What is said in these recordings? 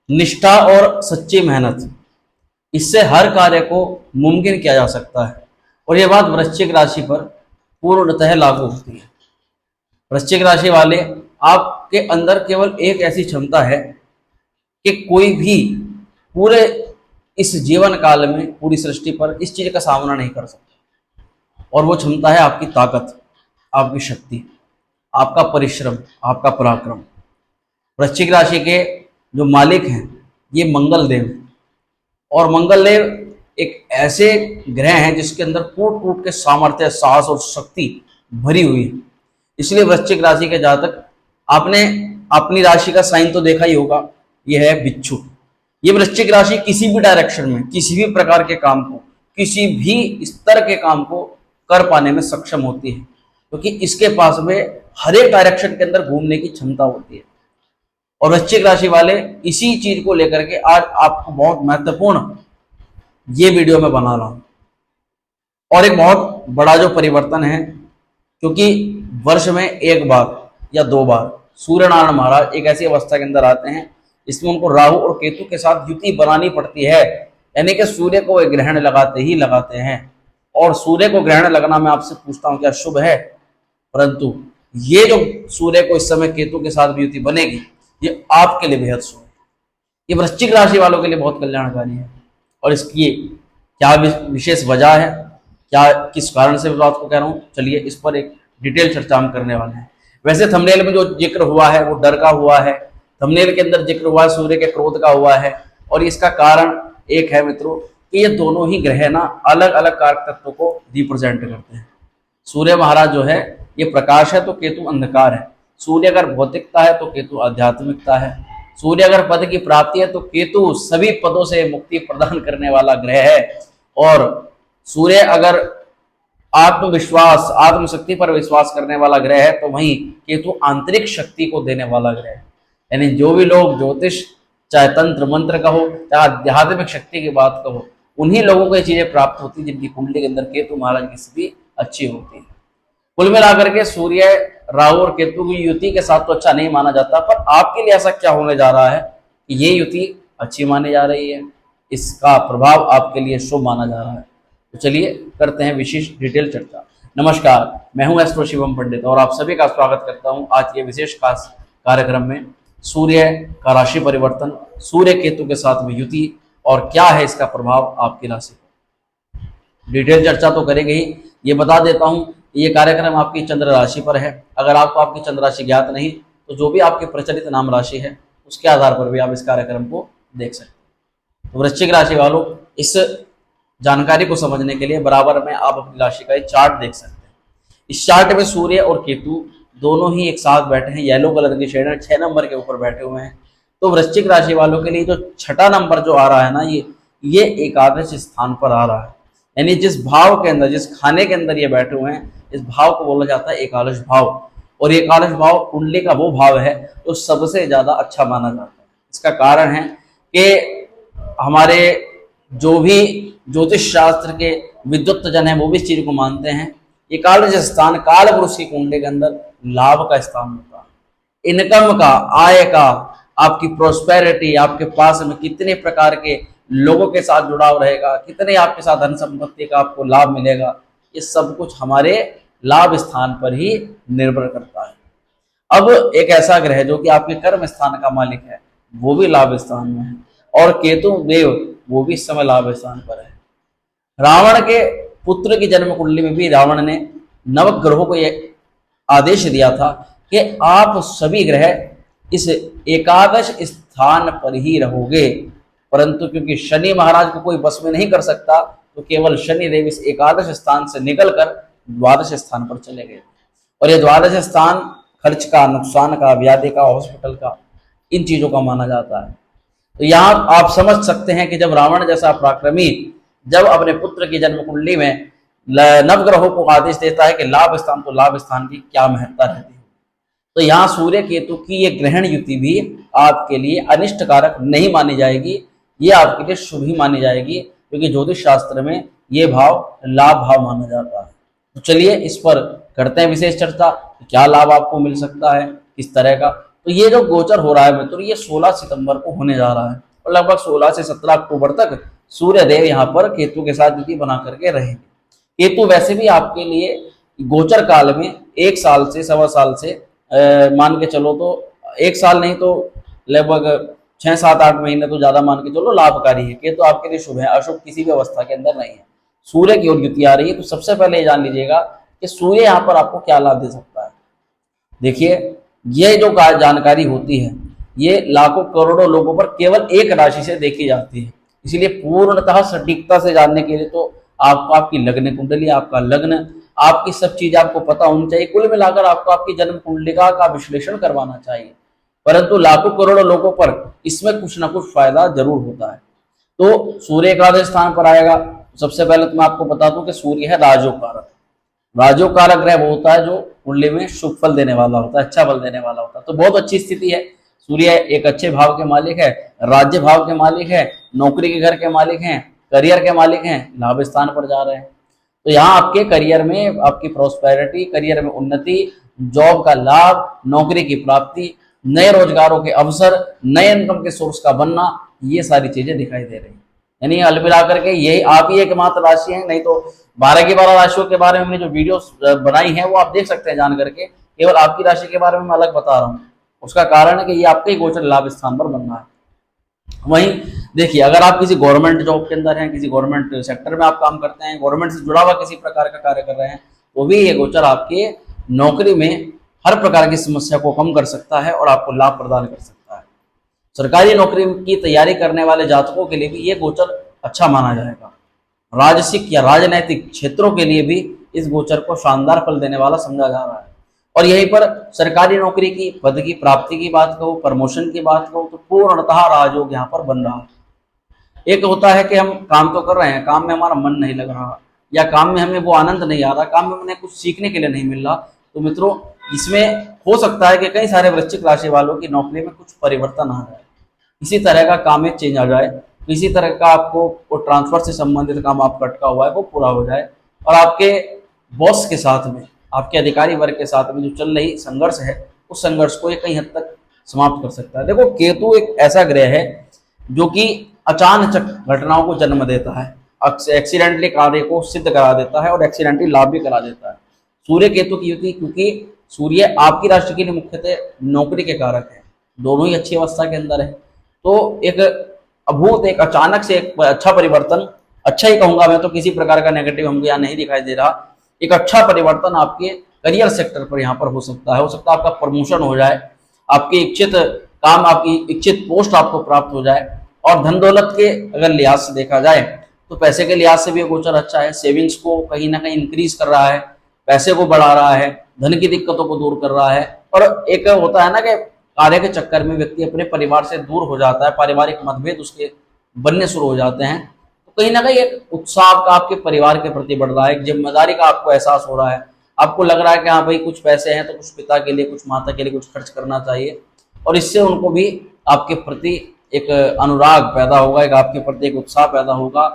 निष्ठा और सच्ची मेहनत, इससे हर कार्य को मुमकिन किया जा सकता है। और यह बात वृश्चिक राशि पर पूर्णतः लागू होती है। वृश्चिक राशि वाले, आपके अंदर केवल एक ऐसी क्षमता है कि कोई भी पूरे इस जीवन काल में पूरी सृष्टि पर इस चीज का सामना नहीं कर सकता, और वो क्षमता है आपकी ताकत, आपकी शक्ति, आपका परिश्रम, आपका पराक्रम। वृश्चिक राशि के जो मालिक हैं ये मंगल देव हैं, और मंगल देव एक ऐसे ग्रह हैं जिसके अंदर कूट कूट के सामर्थ्य, साहस और शक्ति भरी हुई है। इसलिए वृश्चिक राशि के जातक, आपने अपनी राशि का साइन तो देखा ही होगा, यह है बिच्छू। ये वृश्चिक राशि किसी भी डायरेक्शन में, किसी भी प्रकार के काम को, किसी भी स्तर के काम को कर पाने में सक्षम होती है, क्योंकि इसके पास में हर एक डायरेक्शन के अंदर घूमने की क्षमता होती है। और वृश्चिक राशि वाले, इसी चीज को लेकर के आज आपको बहुत महत्वपूर्ण ये वीडियो में बना रहा हूं। और एक बहुत बड़ा जो परिवर्तन है, क्योंकि वर्ष में एक बार या दो बार सूर्य नारायण महाराज एक ऐसी अवस्था के अंदर आते हैं इसमें उनको राहु और केतु के साथ युति बनानी पड़ती है, यानी कि सूर्य को वे ग्रहण लगाते ही लगाते हैं। और सूर्य को ग्रहण लगना, मैं आपसे पूछता हूं क्या शुभ है? परंतु ये जो सूर्य को इस समय केतु के साथ भी युति बनेगी, ये आपके लिए बेहद शुभ है। ये वृश्चिक राशि वालों के लिए बहुत कल्याणकारी है। और इसकी क्या विशेष वजह है, क्या किस कारण से बात को कह रहा हूँ, चलिए इस पर एक डिटेल चर्चा हम करने वाले हैं। वैसे थंबनेल में जो जिक्र हुआ है वो डर का हुआ है, थंबनेल के अंदर जिक्र हुआ है सूर्य के क्रोध का हुआ है, और इसका कारण एक है मित्रों कि ये दोनों ही ग्रह ना अलग अलग कारक तत्वों को रिप्रेजेंट करते हैं। सूर्य महाराज जो है ये प्रकाश है तो केतु अंधकार है। सूर्य अगर भौतिकता है तो केतु आध्यात्मिकता है। सूर्य अगर पद की प्राप्ति है तो केतु सभी पदों से मुक्ति प्रदान करने वाला ग्रह है। और सूर्य अगर आत्मविश्वास, आत्मशक्ति पर विश्वास करने वाला ग्रह है तो वहीं केतु आंतरिक शक्ति को देने वाला ग्रह है। यानी जो भी लोग ज्योतिष, चाहे तंत्र मंत्र कहो, चाहे आध्यात्मिक शक्ति की बात कहो, उन्हीं लोगों को ये चीजें प्राप्त होती है जिनकी कुंडली के अंदर केतु महाराज की स्थिति अच्छी होती है। कुल मिलाकर के सूर्य, राहु और केतु की युति के साथ तो अच्छा नहीं माना जाता, पर आपके लिए ऐसा क्या होने जा रहा है कि ये युति अच्छी मानी जा रही है, इसका प्रभाव आपके लिए शुभ माना जा रहा है। तो चलिए करते हैं विशेष डिटेल चर्चा। नमस्कार, मैं हूं एस्ट्रो शिवम पंडित और आप सभी का स्वागत करता हूं आज के विशेष खास कार्यक्रम में। सूर्य का राशि परिवर्तन, सूर्य केतु के साथ में युति और क्या है इसका प्रभाव आपकी राशि पर, डिटेल चर्चा तो करेंगे ही। ये बता देता हूं, ये कार्यक्रम आपकी चंद्र राशि पर है। अगर आपको आपकी चंद्र राशि ज्ञात नहीं तो जो भी आपकी प्रचलित नाम राशि है उसके आधार पर भी आप इस कार्यक्रम को देख सकते हैं। तो वृश्चिक राशि वालों, इस जानकारी को समझने के लिए बराबर में आप अपनी राशि का एक चार्ट देख सकते हैं। इस चार्ट में सूर्य और केतु दोनों ही एक साथ बैठे हैं, येलो कलर की शेड है, 6 नंबर के ऊपर बैठे हुए हैं। तो वृश्चिक राशि वालों के लिए जो छठा नंबर जो आ रहा है ना, ये एकादश स्थान पर आ रहा है। यानी जिस भाव के अंदर, जिस खाने के अंदर ये बैठे हुए हैं, इस भाव को बोला जाता है एकादश भाव। और एकादश भाव कुंडली का वो भाव है जो सबसे ज्यादा अच्छा माना जाता है। इसका कारण है कि हमारे जो भी ज्योतिष शास्त्र के विद्वत जन है वो भी इस चीज को मानते हैं। एकादश स्थान काल पुरुष की कुंडली के अंदर लाभ का स्थान होता है, इनकम का, आय का, आपकी प्रोस्पेरिटी, आपके पास में कितने प्रकार के लोगों के साथ जुड़ाव रहेगा, कितने आपके साथ धन संपत्ति का आपको लाभ मिलेगा, ये सब कुछ हमारे लाभ स्थान पर ही निर्भर करता है। अब एक ऐसा ग्रह जो कि आपके कर्म स्थान का मालिक है वो भी लाभ स्थान में है, और केतु देव वो भी इस समय लाभ स्थान पर है। रावण के पुत्र की जन्म कुंडली में भी रावण ने नवग्रहों को यह आदेश दिया था कि आप सभी ग्रह इस एकादश स्थान पर ही रहोगे, परंतु क्योंकि शनि महाराज को कोई बस में नहीं कर सकता तो केवल शनि देव इस एकादश स्थान से निकलकर द्वादश स्थान पर चले गए। और ये द्वादश स्थान खर्च का, नुकसान का, व्याधि का, हॉस्पिटल का, इन चीजों का माना जाता है। तो यहाँ आप समझ सकते हैं कि जब रावण जैसा पराक्रमी जब अपने पुत्र की जन्म कुंडली में नवग्रहों को आदेश देता है कि लाभ स्थान, तो लाभ स्थान की क्या महत्ता रहती है। तो यहाँ सूर्य केतु की ये ग्रहण युति भी आपके लिए अनिष्ट कारक नहीं मानी जाएगी, ये आपके लिए शुभ ही मानी जाएगी, क्योंकि ज्योतिष शास्त्र में ये भाव लाभ भाव माना जाता है। तो चलिए इस पर करते हैं विशेष चर्चा, क्या लाभ आपको मिल सकता है, किस तरह का। तो ये जो गोचर हो रहा है मित्रों, ये 16 सितंबर को होने जा रहा है और लगभग 16 से 17 अक्टूबर तक सूर्य देव यहाँ पर केतु के साथ युति बना करके रहेंगे। केतु वैसे भी आपके लिए गोचर काल में 1 साल से 1.25 साल से मान के चलो तो 1 साल नहीं तो लगभग 6, 7, 8 महीने तो ज्यादा मान के चलो लाभकारी है। केतु आपके लिए शुभ है, अशुभ किसी भी अवस्था के अंदर नहीं है। सूर्य की ओर युति आ रही है, तो सबसे पहले ये जान लीजिएगा कि सूर्य यहाँ पर आपको क्या लाभ दे सकता है। देखिए, ये जो जानकारी होती है ये लाखों करोड़ों लोगों पर केवल एक राशि से देखी जाती है, इसीलिए पूर्णतः सटीकता से जानने के लिए तो आपको आपकी लग्न कुंडली, आपका लग्न, आपकी सब चीजें आपको पता होनी चाहिए। कुल मिलाकर आपको आपकी जन्म कुंडलिका का विश्लेषण करवाना चाहिए, परंतु लाखों करोड़ों लोगों पर इसमें कुछ ना कुछ फायदा जरूर होता है। तो सूर्य एकादश स्थान पर आएगा। सबसे पहले तो मैं आपको बता दूं कि सूर्य है राजोकारक। राजोकारक ग्रह वो होता है जो कुंडली में शुभ फल देने वाला होता है, अच्छा फल देने वाला होता है। तो बहुत अच्छी स्थिति है। सूर्य एक अच्छे भाव के मालिक है, राज्य भाव के मालिक है, नौकरी के घर के मालिक हैं, करियर के मालिक हैं, लाभ स्थान पर जा रहे हैं। तो यहाँ आपके करियर में आपकी प्रॉस्पेरिटी, करियर में उन्नति, जॉब का लाभ, नौकरी की प्राप्ति, नए रोजगारों के अवसर, नए इनकम के सोर्स का बनना, ये सारी चीजें दिखाई दे रही है। यानी अल मिलाकर के यही आप ही एकमात्र राशि है, नहीं तो 12 की 12 राशियों के बारे में हमने जो वीडियो बनाई है वो आप देख सकते हैं जान करके। केवल आपकी राशि के बारे में मैं अलग बता रहा हूँ, उसका कारण है कि ये आपके ही गोचर लाभ स्थान पर बनना है। वहीं देखिए, अगर आप किसी गवर्नमेंट जॉब के अंदर हैं, किसी गवर्नमेंट सेक्टर में आप काम करते हैं, गवर्नमेंट से जुड़ा हुआ किसी प्रकार का कार्य कर रहे हैं, तो भी ये गोचर आपके नौकरी में हर प्रकार की समस्या को कम कर सकता है और आपको लाभ प्रदान कर सकता है। सरकारी नौकरी की तैयारी करने वाले जातकों के लिए भी ये गोचर अच्छा माना जाएगा। राजसिक या राजनैतिक क्षेत्रों के लिए भी इस गोचर को शानदार फल देने वाला समझा जा रहा है। और यहीं पर सरकारी नौकरी की पद की प्राप्ति की बात कहो, प्रमोशन की बात कहो, तो पूर्णतः राजयोग यहाँ पर बन रहा है। एक होता है कि हम काम तो कर रहे हैं, काम में हमारा मन नहीं लग रहा, या काम में हमें वो आनंद नहीं आ रहा, काम में हमें कुछ सीखने के लिए नहीं मिल रहा, तो मित्रों इसमें हो सकता है कि कई सारे वृश्चिक राशि वालों की नौकरी में कुछ परिवर्तन आ जाए, इसी तरह का काम में चेंज आ जाए, किसी तरह का आपको ट्रांसफर से संबंधित काम आपका अटका हुआ है वो पूरा हो जाए, और आपके बॉस के साथ में, आपके अधिकारी वर्ग के साथ में जो चल रही संघर्ष है, उस संघर्ष को ये कई हद तक समाप्त कर सकता है। देखो, केतु एक ऐसा ग्रह है जो कि अचानक घटनाओं को जन्म देता है, एक्सीडेंटली कार्य को सिद्ध करा देता है और एक्सीडेंटली लाभ भी करा देता है। सूर्य केतु की युति, क्योंकि सूर्य आपकी राशि के लिए मुख्यतः नौकरी के कारक है, दोनों ही अच्छी अवस्था के अंदर है, तो एक अभूत, एक अचानक से एक अच्छा परिवर्तन, अच्छा ही कहूंगा मैं तो, किसी प्रकार का नेगेटिव हमको यहाँ नहीं दिखाई दे रहा, एक अच्छा परिवर्तन आपके करियर सेक्टर पर यहाँ पर हो सकता है। हो सकता है आपका प्रमोशन हो जाए, आपकी इच्छित काम, आपकी इच्छित पोस्ट आपको प्राप्त हो जाए। और धन दौलत के अगर लिहाज से देखा जाए तो पैसे के लिहाज से भी गोचर अच्छा है, सेविंग्स को कहीं ना कहीं इंक्रीज कर रहा है, पैसे को बढ़ा रहा है, धन की दिक्कतों को दूर कर रहा है। और एक होता है ना कि कार्य के चक्कर में व्यक्ति अपने परिवार से दूर हो जाता है, पारिवारिक मतभेद उसके बनने शुरू हो जाते हैं, तो कहीं ना कहीं एक उत्साह का आपके परिवार के प्रति बढ़ रहा है, एक जिम्मेदारी का आपको एहसास हो रहा है, आपको लग रहा है कि हाँ भाई कुछ पैसे हैं तो कुछ पिता के लिए, कुछ माता के लिए कुछ खर्च करना चाहिए, और इससे उनको भी आपके प्रति एक अनुराग पैदा होगा, एक आपके प्रति एक उत्साह पैदा होगा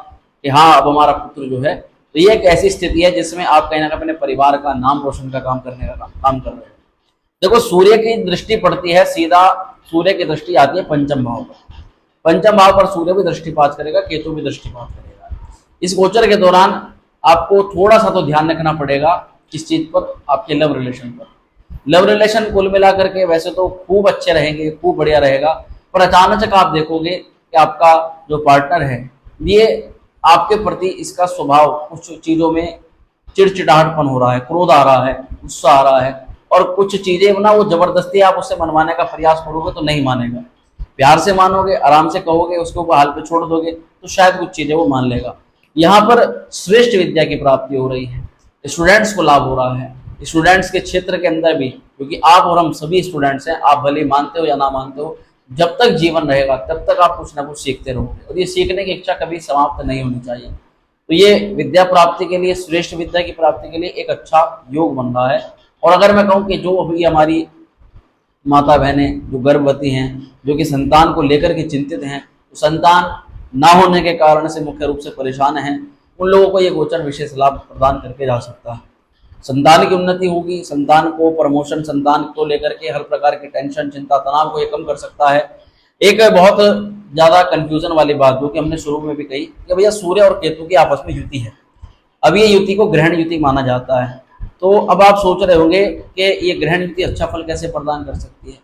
कि हाँ अब हमारा पुत्र जो है। तो ये एक ऐसी स्थिति है जिसमें आप कहीं ना कहीं अपने परिवार का नाम रोशन का काम करने का काम कर रहे हैं। देखो, सूर्य की दृष्टि पड़ती है, सीधा सूर्य की दृष्टि आती है पंचम भाव पर। पंचम भाव पर सूर्य भी दृष्टिपात करेगा, केतु भी दृष्टिपात करेगा। इस गोचर के दौरान आपको थोड़ा सा तो ध्यान रखना पड़ेगा किस चीज पर, आपके लव रिलेशन पर। लव रिलेशन कुल मिलाकर के वैसे तो खूब अच्छे रहेंगे, खूब बढ़िया रहेगा, पर अचानक आप देखोगे कि आपका जो पार्टनर है ये आपके प्रति, इसका स्वभाव कुछ चीजों में चिड़चिड़ाहटपन हो रहा है, क्रोध आ रहा है, गुस्सा आ रहा है, और कुछ चीजें ना वो जबरदस्ती आप उससे मनवाने का प्रयास करोगे तो नहीं मानेगा। प्यार से मानोगे, आराम से कहोगे, उसको हाल पे छोड़ दोगे तो शायद कुछ चीजें वो मान लेगा। यहाँ पर श्रेष्ठ विद्या की प्राप्ति हो रही है, स्टूडेंट्स को लाभ हो रहा है, स्टूडेंट्स के क्षेत्र के अंदर भी, क्योंकि आप और हम सभी स्टूडेंट्स हैं, आप भले मानते हो या ना मानते हो, जब तक जीवन रहेगा तब तक आप कुछ ना कुछ सीखते रहोगे, और ये सीखने की इच्छा कभी समाप्त नहीं होनी चाहिए। तो ये विद्या प्राप्ति के लिए, श्रेष्ठ विद्या की प्राप्ति के लिए एक अच्छा योग बन रहा है। और अगर मैं कहूँ कि जो अभी हमारी माता बहनें जो गर्भवती हैं, जो कि संतान को लेकर के चिंतित हैं, तो संतान ना होने के कारण से मुख्य रूप से परेशान हैं, उन लोगों को ये गोचर विशेष लाभ प्रदान करके जा सकता है। संतान की उन्नति होगी, संतान को प्रमोशन, संतान को लेकर के हर प्रकार की टेंशन, चिंता, तनाव को ये कम कर सकता है। एक बहुत ज्यादा कंफ्यूजन वाली बात जो कि हमने शुरू में भी कही कि भैया सूर्य और केतु की आपस में युति है। अब ये युति को ग्रहण युति माना जाता है। तो अब आप सोच रहे होंगे कि ये ग्रहण युति अच्छा फल कैसे प्रदान कर सकती है।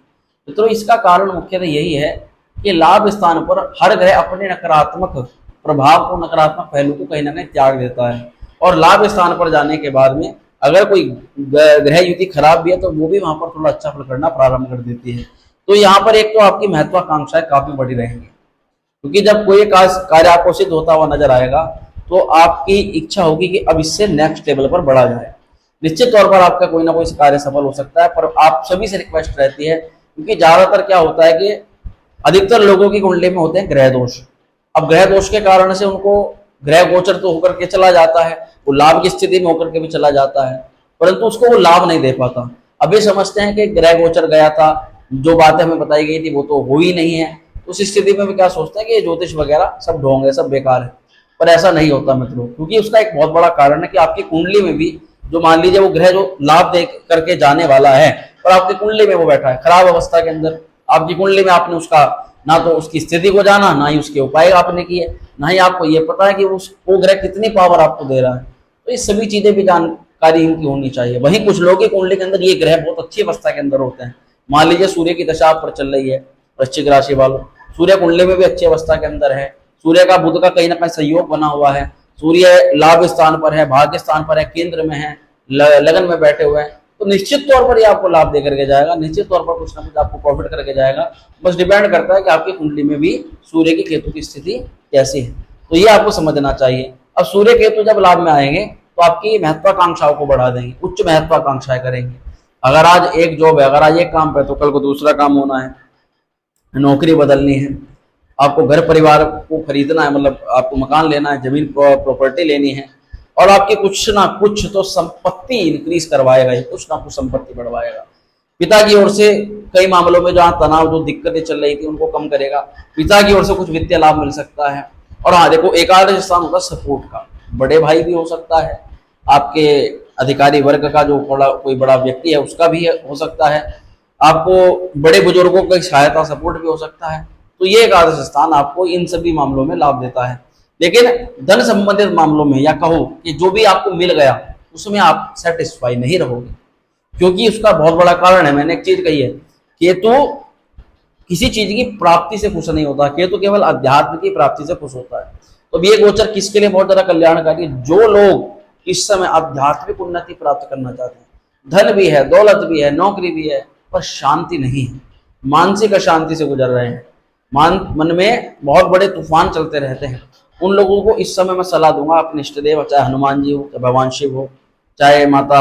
तो इसका कारण मुख्यतः यही है कि लाभ स्थान पर हर ग्रह अपने नकारात्मक प्रभाव को, नकारात्मक पहलू को कहीं ना कहीं त्याग देता है, और लाभ स्थान पर जाने के बाद में अगर कोई ग्रह युति खराब भी है तो वो भी वहां पर थोड़ा अच्छा फल करना प्रारंभ कर देती है। तो यहाँ पर एक तो आपकी महत्वाकांक्षाएं काफी बढ़ी रहेंगी, क्योंकि जब कोई कार्य आपको सिद्ध होता हुआ नजर आएगा तो आपकी इच्छा होगी कि अब इससे नेक्स्ट लेवल पर बढ़ा जाए। निश्चित तौर पर आपका कोई ना कोई कार्य सफल हो सकता है, पर आप सभी से रिक्वेस्ट रहती है, क्योंकि ज्यादातर क्या होता है कि अधिकतर लोगों की कुंडली में होते हैं ग्रह दोष। अब ग्रह दोष के कारण से उनको ग्रह गोचर तो होकर के चला जाता है, वो लाभ की स्थिति में होकर के भी चला जाता है, परंतु उसको वो लाभ नहीं दे पाता। अभी समझते हैं कि ग्रह गोचर गया था, जो बातें हमें बताई गई थी वो तो हो ही नहीं है, उस स्थिति में भी क्या सोचते हैं कि ये ज्योतिष वगैरह सब ढोंग है, सब बेकार है। पर ऐसा नहीं होता मित्रों, क्योंकि उसका एक बहुत बड़ा कारण है कि आपकी कुंडली में भी जो मान लीजिए वो ग्रह जो लाभ दे करके जाने वाला है, पर आपकी कुंडली में वो बैठा है खराब अवस्था के अंदर। आपकी कुंडली में आपने उसका ना तो उसकी स्थिति को जाना, ना ही उसके उपाय आपने किए, ना ही आपको ये पता है कि वो ग्रह कितनी पावर आपको दे रहा है। तो ये सभी चीजें भी जानकारी इनकी होनी चाहिए। वहीं कुछ लोगों की कुंडली के अंदर ये ग्रह बहुत अच्छी अवस्था के अंदर होते हैं। मान लीजिए सूर्य की दशा आप पर चल रही है, वृश्चिक राशि वालों, सूर्य कुंडली में भी अच्छी अवस्था के अंदर है, सूर्य का बुध का कहीं ना कहीं सहयोग बना हुआ है, सूर्य लाभ स्थान पर है, भाग्य स्थान पर है, केंद्र में है, लगन में बैठे हुए हैं, तो निश्चित तौर पर ये आपको लाभ दे करके जाएगा, निश्चित तौर पर कुछ ना कुछ आपको प्रॉफिट करके जाएगा। बस डिपेंड करता है कि आपकी कुंडली में भी सूर्य की केतु की स्थिति कैसी है, तो ये आपको समझना चाहिए। अब सूर्य केतु जब लाभ में आएंगे तो आपकी महत्वाकांक्षाओं को बढ़ा देंगे, उच्च महत्वाकांक्षाएं करेंगे। अगर आज एक जॉब है, अगर आज एक काम पे तो कल को दूसरा काम होना है, नौकरी बदलनी है, आपको घर परिवार को खरीदना है, मतलब आपको मकान लेना है, जमीन प्रॉपर्टी लेनी है, और आपकी कुछ ना कुछ तो संपत्ति इंक्रीज करवाएगा, ये कुछ ना कुछ संपत्ति बढ़वाएगा। पिता की ओर से कई मामलों में जहाँ तनाव, जो दिक्कतें चल रही थी उनको कम करेगा, पिता की ओर से कुछ वित्तीय लाभ मिल सकता है। और हाँ देखो, एकादश स्थान होता है सपोर्ट का, बड़े भाई भी हो सकता है, आपके अधिकारी वर्ग का जो कोई बड़ा व्यक्ति है उसका भी हो सकता है, आपको बड़े बुजुर्गों की सहायता सपोर्ट भी हो सकता है। तो ये एकादश स्थान आपको इन सभी मामलों में लाभ देता है। लेकिन धन संबंधित मामलों में, या कहो कि जो भी आपको मिल गया उसमें आप सेटिस्फाई नहीं रहोगे, क्योंकि उसका बहुत बड़ा कारण है, मैंने एक चीज कही है, केतु किसी चीज की प्राप्ति से खुश नहीं होता, केतु केवल अध्यात्म की प्राप्ति से खुश होता है। तो ये गोचर किसके लिए बहुत ज्यादा कल्याणकारी है? जो लोग इस समय आध्यात्मिक उन्नति प्राप्त करना चाहते हैं, धन भी है, दौलत भी है, नौकरी भी है, पर शांति नहीं है, मानसिक अशांति से गुजर रहे हैं, मन में बहुत बड़े तूफान चलते रहते हैं, उन लोगों को इस समय मैं सलाह दूंगा, अपने इष्ट देव, चाहे हनुमान जी हो, चाहे भगवान शिव हो, चाहे माता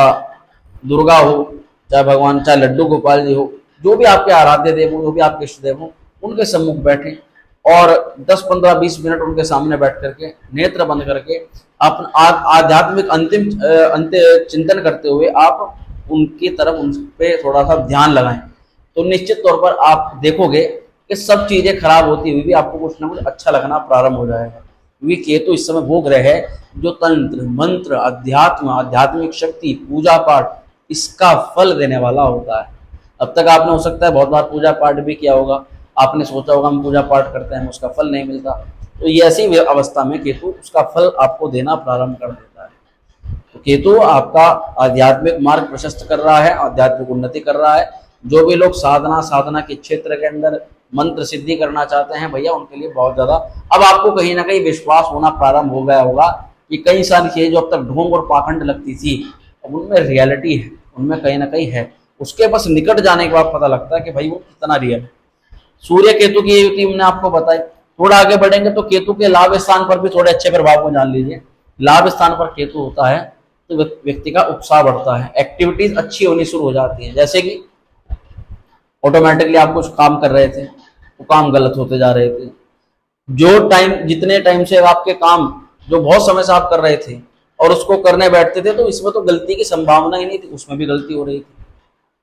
दुर्गा हो, चाहे भगवान, चाहे लड्डू गोपाल जी हो, जो भी आपके आराध्य देव हो, जो भी आपके इष्ट देव हो, उनके सम्मुख बैठे और 10, 15, 20 मिनट उनके सामने बैठ करके नेत्र बंद करके अपना आध्यात्मिक अंत्य चिंतन करते हुए आप उनकी तरफ, उन पे थोड़ा सा ध्यान लगाएं, तो निश्चित तौर पर आप देखोगे कि सब चीजें खराब होती हुई भी आपको कुछ ना कुछ अच्छा लगना प्रारंभ हो जाएगा। क्योंकि केतु इस समय वो ग्रह है जो तंत्र, मंत्र, अध्यात्म, आध्यात्मिक शक्ति, पूजा पाठ, इसका फल देने वाला होता है। अब तक आपने हो सकता है बहुत बार पूजा पाठ भी किया होगा, आपने सोचा होगा हम पूजा पाठ करते हैं, उसका फल नहीं मिलता, तो ये ऐसी अवस्था में केतु उसका फल आपको देना प्रारंभ कर देता है। तो केतु आपका आध्यात्मिक मार्ग प्रशस्त कर रहा है, आध्यात्मिक उन्नति कर रहा है। जो भी लोग साधना के क्षेत्र के अंदर मंत्र सिद्धि करना चाहते हैं भैया, उनके लिए बहुत ज्यादा अब आपको कहीं ना कहीं विश्वास होना प्रारंभ हो गया होगा कि कई सारी चीजें जो अब तक ढोंग और पाखंड लगती थी, अब उनमें रियलिटी है, उनमें कहीं ना कहीं है। उसके बस निकट जाने के बाद पता लगता है कि भाई वो कितना रियल है। सूर्य केतु की युति हमने आपको बताई। थोड़ा आगे बढ़ेंगे तो केतु के लाभ स्थान पर भी थोड़े अच्छे प्रभाव को जान लीजिए। लाभ स्थान पर केतु होता है तो व्यक्ति का उत्साह बढ़ता है, एक्टिविटीज अच्छी होनी शुरू हो जाती है। जैसे कि ऑटोमेटिकली आप कुछ काम कर रहे थे, वो काम गलत होते जा रहे थे, जितने टाइम से आपके काम जो बहुत समय से आप कर रहे थे और उसको करने बैठते थे तो इसमें तो गलती की संभावना ही नहीं थी, उसमें भी गलती हो रही थी।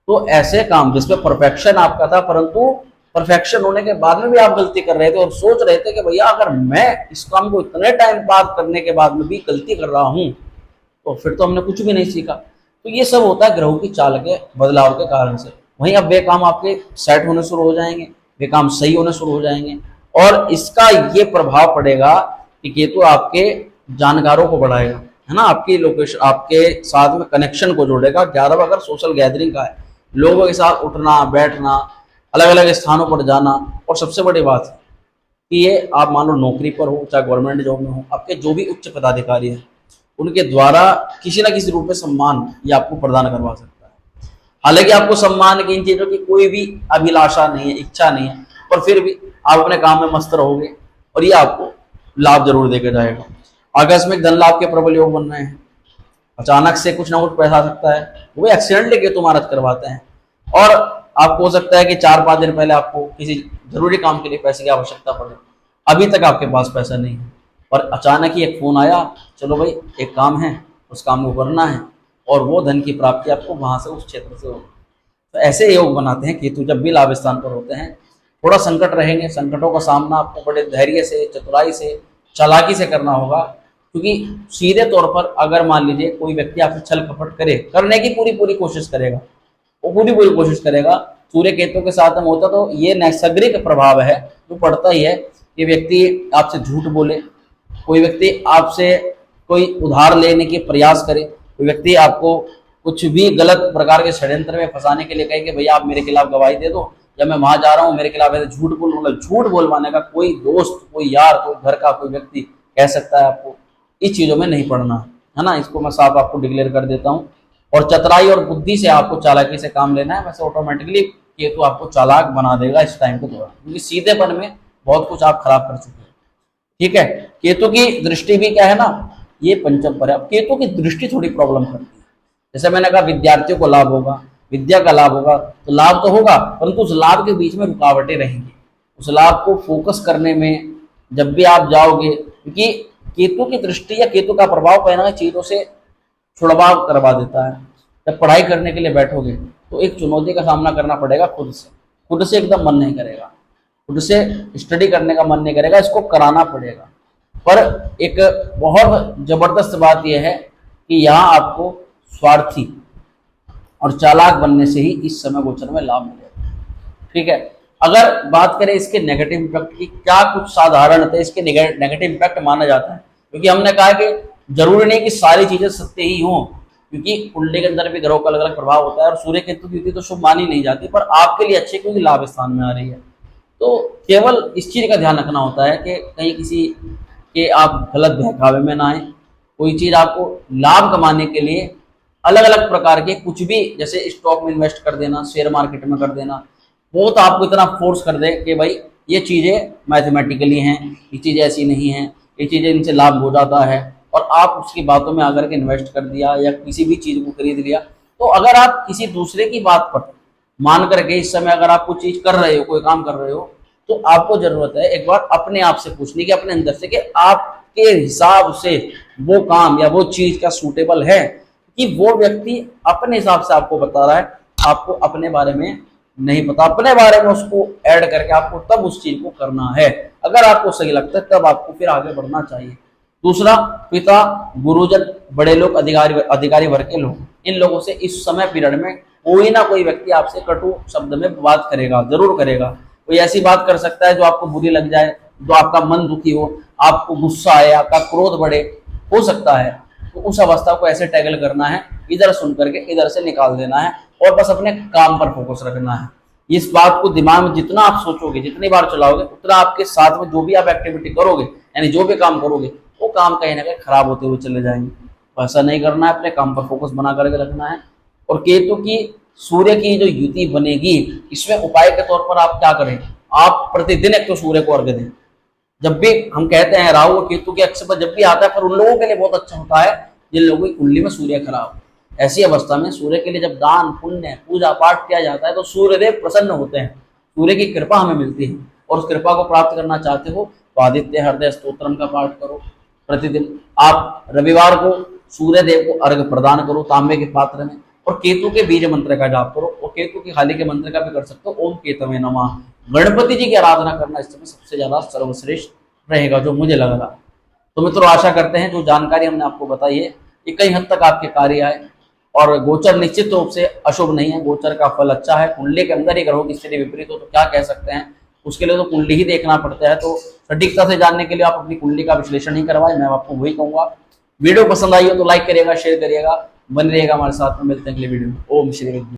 तो ऐसे काम जिसमें परफेक्शन आपका था, परंतु परफेक्शन होने के बाद में भी आप गलती कर रहे थे और सोच रहे थे कि भैया अगर मैं इस काम को इतने टाइम बाद करने के बाद में भी गलती कर रहा हूं तो फिर तो हमने कुछ भी नहीं सीखा। तो ये सब होता है ग्रहों की चाल के बदलाव के कारण से। वहीं अब वे काम आपके सेट होने शुरू हो जाएंगे, वे काम सही होने शुरू हो जाएंगे, और इसका ये प्रभाव पड़ेगा कि केतु आपके जानकारों को बढ़ाएगा, है ना, आपकी लोकेशन, आपके साथ में कनेक्शन को जोड़ेगा। 11 अगर सोशल गैदरिंग का है, लोगों के साथ उठना बैठना, अलग अलग स्थानों पर जाना, और सबसे बड़ी बात कि ये आप मान लो नौकरी पर हो, चाहे गवर्नमेंट जॉब में हो, आपके जो भी उच्च पदाधिकारी हैं उनके द्वारा किसी ना किसी रूप में सम्मान ये आपको प्रदान करवा सकता है। हालांकि आपको सम्मान की, इन चीजों की कोई भी अभिलाषा नहीं है, इच्छा नहीं है, पर फिर भी आप अपने काम में मस्त रहोगे और ये आपको लाभ जरूर देकर जाएगा। आकस्मिक धन लाभ के प्रबल योग बन रहे हैं, अचानक से कुछ ना कुछ पैसा आ सकता है, वो एक्सीडेंट लेके तो महारत करवाते हैं। और आपको हो सकता है कि 4-5 दिन पहले आपको किसी जरूरी काम के लिए पैसे की आवश्यकता पड़े, अभी तक आपके पास पैसा नहीं है, और अचानक ही एक फोन आया, चलो भाई एक काम है, उस काम को करना है, और वो धन की प्राप्ति आपको वहां से, उस क्षेत्र से होगी। तो ऐसे योग बनाते हैं केतु जब भी लाभ स्थान पर होते हैं। थोड़ा संकट रहेंगे, संकटों का सामना आपको बड़े धैर्य से, चतुराई से, चालाकी से करना होगा, क्योंकि सीधे तौर पर अगर मान लीजिए कोई व्यक्ति आपसे छल कपट करे, करने की पूरी पूरी कोशिश करेगा, वो पूरी पूरी कोशिश करेगा, सूर्य केतु के साथ में होता तो ये नैसर्गिक प्रभाव है जो पड़ता ही है कि व्यक्ति आपसे झूठ बोले, कोई व्यक्ति आपसे कोई उधार लेने के प्रयास करे, कोई व्यक्ति आपको कुछ भी गलत प्रकार के षड्यंत्र में फंसाने के लिए कहे कि भैया आप मेरे खिलाफ गवाही दे दो, या मैं वहां जा रहा हूँ मेरे खिलाफ ऐसे झूठ बोल, मतलब झूठ बोलवाने का कोई दोस्त, कोई यार, कोई घर का कोई व्यक्ति कह सकता है आपको। इस चीजों में नहीं पड़ना है ना, इसको मैं साफ आपको डिक्लेयर कर देता हूँ। और चतुराई और बुद्धि से आपको, चालाकी से काम लेना है, वैसे ऑटोमेटिकली केतु आपको चालाक बना देगा इस टाइम के दौरान, क्योंकि सीधेपन में बहुत कुछ आप खराब कर चुके हैं। ठीक है, केतु की दृष्टि भी क्या है ना, ये पंचम पर है। अब केतु की दृष्टि थोड़ी प्रॉब्लम करती है। जैसे मैंने कहा विद्यार्थियों को लाभ होगा, विद्या का लाभ होगा, तो लाभ तो होगा, परंतु उस लाभ के बीच में रुकावटें रहेंगी। उस लाभ को फोकस करने में जब भी आप जाओगे, क्योंकि केतु की दृष्टि या केतु का प्रभाव कहना चीजों से छुड़वाव करवा देता है। जब पढ़ाई करने के लिए बैठोगे तो एक चुनौती का सामना करना पड़ेगा, खुद से एकदम मन नहीं करेगा, खुद से स्टडी करने का मन नहीं करेगा, इसको कराना पड़ेगा। पर एक बहुत जबरदस्त बात यह है कि यहाँ आपको स्वार्थी और चालाक बनने से ही इस समय गोचर में लाभ मिलेगा। ठीक है, अगर बात करें इसके नेगेटिव इम्पैक्ट की, क्या कुछ साधारणतः इसके नेगेटिव इम्पैक्ट माना जाता है, क्योंकि हमने कहा कि जरूरी नहीं कि सारी चीजें सत्य ही हों, क्योंकि कुंडली के अंदर भी ग्रहों का अलग अलग प्रभाव होता है, और सूर्य केतु की युति तो शुभ मानी नहीं जाती, पर आपके लिए अच्छी, क्योंकि लाभ स्थान में आ रही है। तो केवल इस चीज का ध्यान रखना होता है कि कहीं किसी के आप गलत बहकावे में ना आए। कोई चीज आपको लाभ कमाने के लिए अलग अलग प्रकार के कुछ भी, जैसे स्टॉक में इन्वेस्ट कर देना, शेयर मार्केट में कर देना, वो तो आपको इतना फोर्स कर दे कि भाई ये चीजें मैथमेटिकली हैं, ये चीजें ऐसी नहीं हैं, ये चीजें इनसे लाभ हो जाता है, और आप उसकी बातों में आकर के इन्वेस्ट कर दिया या किसी भी चीज को खरीद लिया। तो अगर आप किसी दूसरे की बात पर मान करके इस समय अगर आप कुछ चीज कर रहे हो, कोई काम कर रहे हो, तो आपको जरूरत है एक बार अपने आप से पूछने की, अपने अंदर से, कि आपके हिसाब से वो काम या वो चीज क्या सूटेबल है, कि वो व्यक्ति अपने हिसाब से आपको बता रहा है, आपको अपने बारे में नहीं पता, अपने बारे में उसको ऐड करके आपको तब उस चीज को करना है। अगर आपको सही लगता है तब आपको फिर आगे बढ़ना चाहिए। दूसरा, पिता, गुरुजन, बड़े लोग, अधिकारी वर्ग के लोग, इन लोगों से इस समय पीरियड में कोई ना कोई व्यक्ति आपसे कटु शब्द में बात करेगा, जरूर करेगा। कोई ऐसी बात कर सकता है जो आपको बुरी लग जाए, जो आपका मन दुखी हो, आपको गुस्सा आए, आपका क्रोध बढ़े, हो सकता है। तो उस अवस्था को ऐसे टैकल करना है, इधर सुन करके इधर से निकाल देना है, और बस अपने काम पर फोकस रखना है। इस बात को दिमाग में जितना आप सोचोगे, जितनी बार चलाओगे, उतना आपके साथ में जो भी आप एक्टिविटी करोगे, यानी जो भी काम करोगे, वो काम कहीं ना कहीं खराब होते हुए चले जाएंगे। तो ऐसा नहीं करना है, अपने काम पर फोकस बना करके रखना है। और केतु की सूर्य की जो युति बनेगी, इसमें उपाय के तौर पर आप क्या करें, आप प्रतिदिन एक तो सूर्य को अर्घ्य दें। जब भी हम कहते हैं राहु और केतु के अक्ष पर जब भी आता है, पर उन लोगों के लिए बहुत अच्छा होता है जिन लोगों की कुंडली में सूर्य खराब। ऐसी अवस्था में सूर्य के लिए जब दान पुण्य पूजा पाठ किया जाता है तो सूर्यदेव प्रसन्न होते हैं, सूर्य की कृपा हमें मिलती है। और उस कृपा को प्राप्त करना चाहते हो तो आदित्य हृदय स्तोत्रम का पाठ करो प्रतिदिन। आप रविवार को सूर्य देव को अर्घ प्रदान करो तांबे के पात्र में, और केतु के बीज मंत्र का जाप करो, और केतु की खाली के मंत्र का भी कर सकते हो, ओम केतवे नमः। गणपति जी की आराधना करना इस समय सबसे ज्यादा सर्वश्रेष्ठ रहेगा, जो मुझे लग रहा। तो मित्रों, आशा करते हैं जो जानकारी हमने आपको बताई है ये कई हद तक आपके कार्य आए। और गोचर निश्चित रूप से अशुभ नहीं है, गोचर का फल अच्छा है। कुंडली के अंदर ही ग्रहों की स्थिति विपरीत हो तो क्या कह सकते हैं, उसके लिए तो कुंडली ही देखना पड़ता है। तो सटीकता से जानने के लिए आप अपनी कुंडली का विश्लेषण ही करवाएं, मैं आपको वही कहूंगा। वीडियो पसंद आई हो तो लाइक करिएगा, शेयर करिएगा, बन रहिएगा हमारे साथ में। मिलते हैं अगले वीडियो में। ओम श्री विद्या।